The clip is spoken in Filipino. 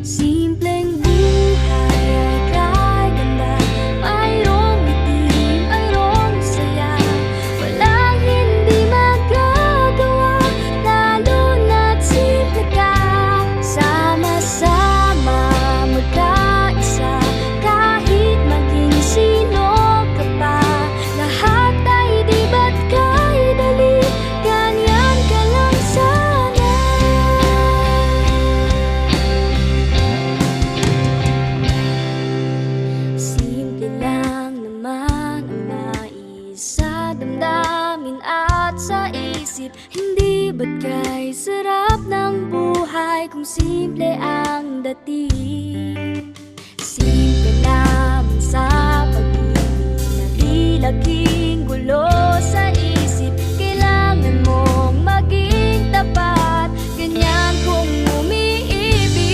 Simpleng buhay ay kay ganda, mayroong ngiti, mayroong saya. Walang hindi magagawa, lalo na't simple ka. Sama-sama magkaisa, kahit maging sino ka pa. Lahat ay di ba't kay dali, ganyan ka lang sana. Simple lang naman ang nais sa damdamin at sa isip. Hindi ba't kay sarap ng buhay kung simple ang dating? Simple lamang sa pag-ibig na di laging gulo sa